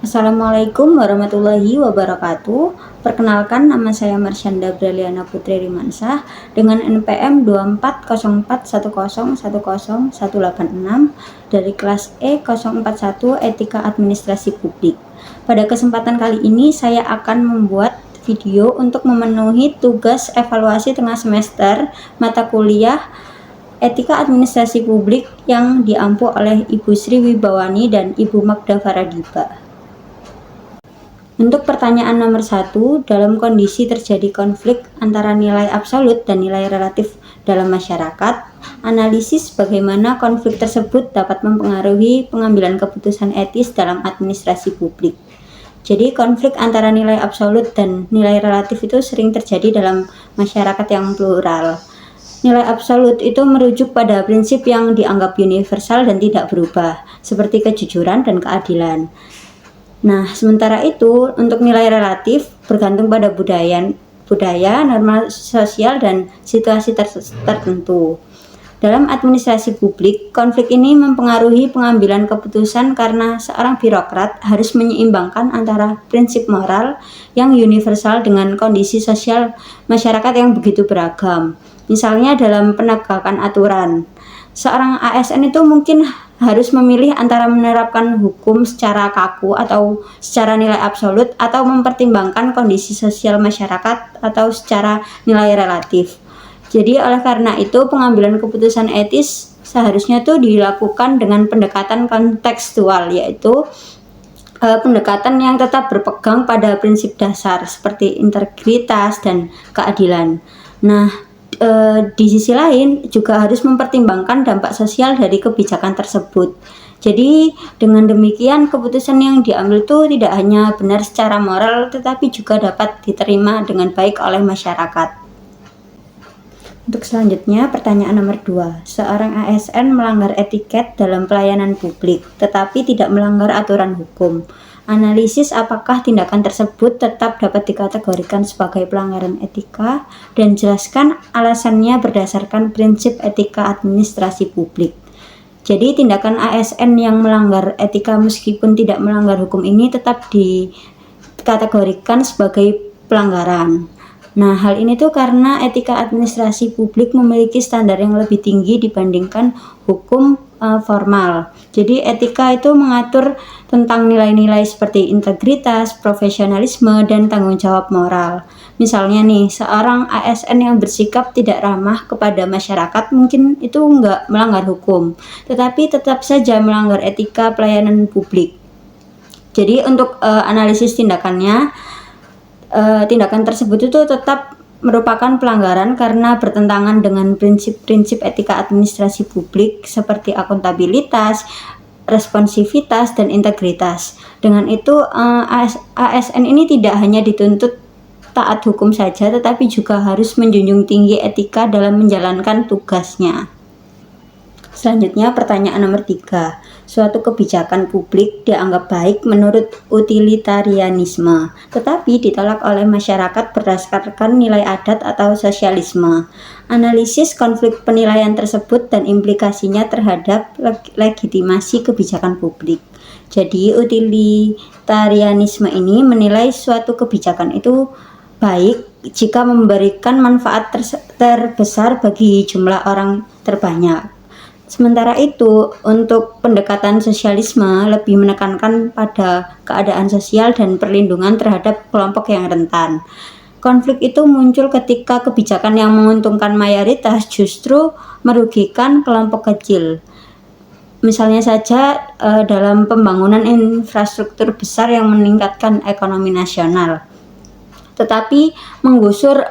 Assalamualaikum warahmatullahi wabarakatuh. Perkenalkan, nama saya Marsyanda Briliana Putri Rimansah dengan NPM 240410101086 dari kelas E041 Etika Administrasi Publik. Pada kesempatan kali ini saya akan membuat video untuk memenuhi tugas evaluasi tengah semester mata kuliah Etika Administrasi Publik yang diampu oleh Ibu Sri Wibawani dan Ibu Magda Faradiba. Untuk pertanyaan nomor 1, dalam kondisi terjadi konflik antara nilai absolut dan nilai relatif dalam masyarakat, analisis bagaimana konflik tersebut dapat mempengaruhi pengambilan keputusan etis dalam administrasi publik. Jadi konflik antara nilai absolut dan nilai relatif itu sering terjadi dalam masyarakat yang plural. Nilai absolut itu merujuk pada prinsip yang dianggap universal dan tidak berubah, seperti kejujuran dan keadilan. Nah, sementara itu untuk nilai relatif bergantung pada budaya, norma sosial, dan situasi tertentu. Dalam administrasi publik, konflik ini mempengaruhi pengambilan keputusan karena seorang birokrat harus menyeimbangkan antara prinsip moral yang universal dengan kondisi sosial masyarakat yang begitu beragam. Misalnya dalam penegakan aturan, seorang ASN itu mungkin harus memilih antara menerapkan hukum secara kaku atau secara nilai absolut, atau mempertimbangkan kondisi sosial masyarakat atau secara nilai relatif. Jadi oleh karena itu pengambilan keputusan etis seharusnya tuh dilakukan dengan pendekatan kontekstual, yaitu pendekatan yang tetap berpegang pada prinsip dasar seperti integritas dan keadilan. Nah, di sisi lain juga harus mempertimbangkan dampak sosial dari kebijakan tersebut. Jadi dengan demikian keputusan yang diambil itu tidak hanya benar secara moral, tetapi juga dapat diterima dengan baik oleh masyarakat. Untuk selanjutnya, pertanyaan nomor 2. Seorang ASN melanggar etiket dalam pelayanan publik, tetapi tidak melanggar aturan hukum. Analisis apakah tindakan tersebut tetap dapat dikategorikan sebagai pelanggaran etika, dan jelaskan alasannya berdasarkan prinsip etika administrasi publik. Jadi tindakan ASN yang melanggar etika meskipun tidak melanggar hukum ini tetap dikategorikan sebagai pelanggaran. Nah, hal ini tuh karena etika administrasi publik memiliki standar yang lebih tinggi dibandingkan hukum formal. Jadi etika itu mengatur tentang nilai-nilai seperti integritas, profesionalisme, dan tanggung jawab moral. Misalnya nih, seorang ASN yang bersikap tidak ramah kepada masyarakat mungkin itu nggak melanggar hukum, tetapi tetap saja melanggar etika pelayanan publik. Jadi untuk analisis tindakannya, tindakan tersebut itu tetap merupakan pelanggaran karena bertentangan dengan prinsip-prinsip etika administrasi publik seperti akuntabilitas, responsivitas, dan integritas. Dengan itu ASN ini tidak hanya dituntut taat hukum saja, tetapi juga harus menjunjung tinggi etika dalam menjalankan tugasnya. Selanjutnya pertanyaan nomor 3. Suatu kebijakan publik dianggap baik menurut utilitarianisme, tetapi ditolak oleh masyarakat berdasarkan nilai adat atau sosialisme. Analisis konflik penilaian tersebut dan implikasinya terhadap legitimasi kebijakan publik. Jadi utilitarianisme ini menilai suatu kebijakan itu baik jika memberikan manfaat terbesar bagi jumlah orang terbanyak. Sementara itu, untuk pendekatan sosialisme lebih menekankan pada keadaan sosial dan perlindungan terhadap kelompok yang rentan. Konflik itu muncul ketika kebijakan yang menguntungkan mayoritas justru merugikan kelompok kecil. Misalnya saja dalam pembangunan infrastruktur besar yang meningkatkan ekonomi nasional, tetapi menggusur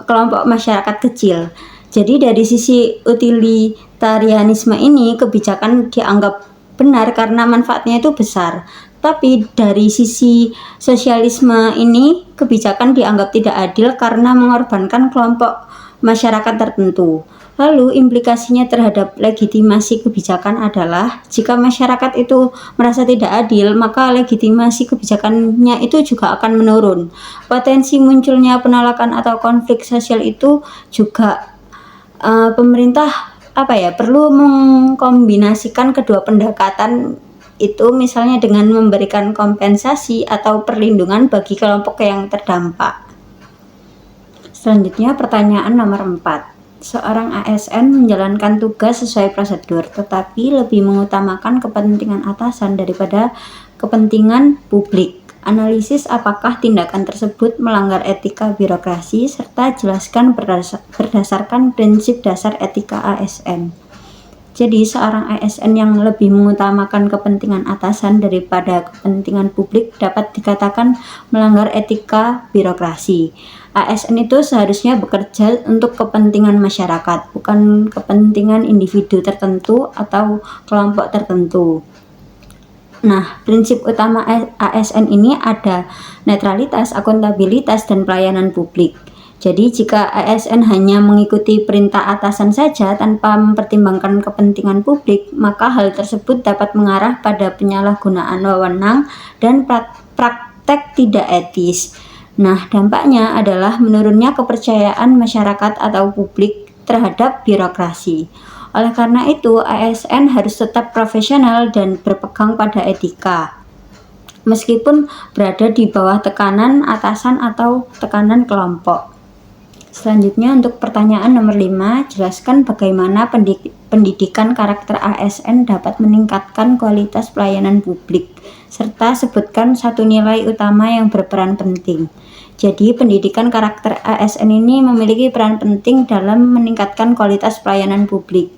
kelompok masyarakat kecil. Jadi dari sisi utilitarianisme ini, kebijakan dianggap benar karena manfaatnya itu besar. Tapi dari sisi sosialisme ini, kebijakan dianggap tidak adil karena mengorbankan kelompok masyarakat tertentu. Lalu implikasinya terhadap legitimasi kebijakan adalah jika masyarakat itu merasa tidak adil, maka legitimasi kebijakannya itu juga akan menurun. Potensi munculnya penolakan atau konflik sosial itu juga pemerintah perlu mengkombinasikan kedua pendekatan itu misalnya dengan memberikan kompensasi atau perlindungan bagi kelompok yang terdampak. Selanjutnya pertanyaan nomor 4. Seorang ASN menjalankan tugas sesuai prosedur, tetapi lebih mengutamakan kepentingan atasan daripada kepentingan publik. Analisis apakah tindakan tersebut melanggar etika birokrasi, serta jelaskan berdasarkan prinsip dasar etika ASN. Jadi, seorang ASN yang lebih mengutamakan kepentingan atasan daripada kepentingan publik dapat dikatakan melanggar etika birokrasi. ASN itu seharusnya bekerja untuk kepentingan masyarakat, bukan kepentingan individu tertentu atau kelompok tertentu. Nah, prinsip utama ASN ini ada netralitas, akuntabilitas, dan pelayanan publik. Jadi, jika ASN hanya mengikuti perintah atasan saja tanpa mempertimbangkan kepentingan publik, maka hal tersebut dapat mengarah pada penyalahgunaan wewenang dan praktek tidak etis. Nah, dampaknya adalah menurunnya kepercayaan masyarakat atau publik terhadap birokrasi. Oleh karena itu, ASN harus tetap profesional dan berpegang pada etika, meskipun berada di bawah tekanan atasan atau tekanan kelompok. Selanjutnya untuk pertanyaan nomor 5, jelaskan bagaimana pendidikan karakter ASN dapat meningkatkan kualitas pelayanan publik, serta sebutkan satu nilai utama yang berperan penting. Jadi, pendidikan karakter ASN ini memiliki peran penting dalam meningkatkan kualitas pelayanan publik.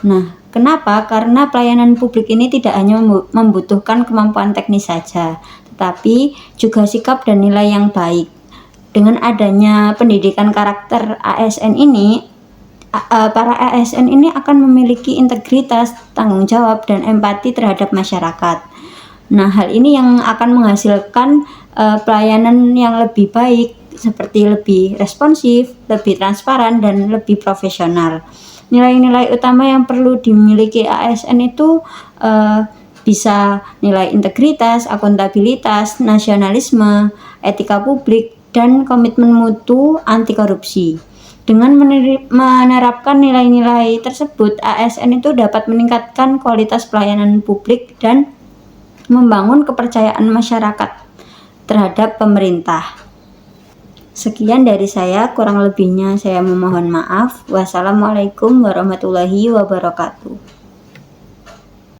Nah, kenapa? Karena pelayanan publik ini tidak hanya membutuhkan kemampuan teknis saja, tetapi juga sikap dan nilai yang baik. Dengan adanya pendidikan karakter ASN ini, para ASN ini akan memiliki integritas, tanggung jawab, dan empati terhadap masyarakat. Nah, hal ini yang akan menghasilkan pelayanan yang lebih baik, seperti lebih responsif, lebih transparan, dan lebih profesional. Nilai-nilai utama yang perlu dimiliki ASN itu bisa nilai integritas, akuntabilitas, nasionalisme, etika publik, dan komitmen mutu anti korupsi. Dengan menerapkan nilai-nilai tersebut, ASN itu dapat meningkatkan kualitas pelayanan publik dan membangun kepercayaan masyarakat terhadap pemerintah. Sekian dari saya, kurang lebihnya saya memohon maaf. Wassalamualaikum warahmatullahi wabarakatuh.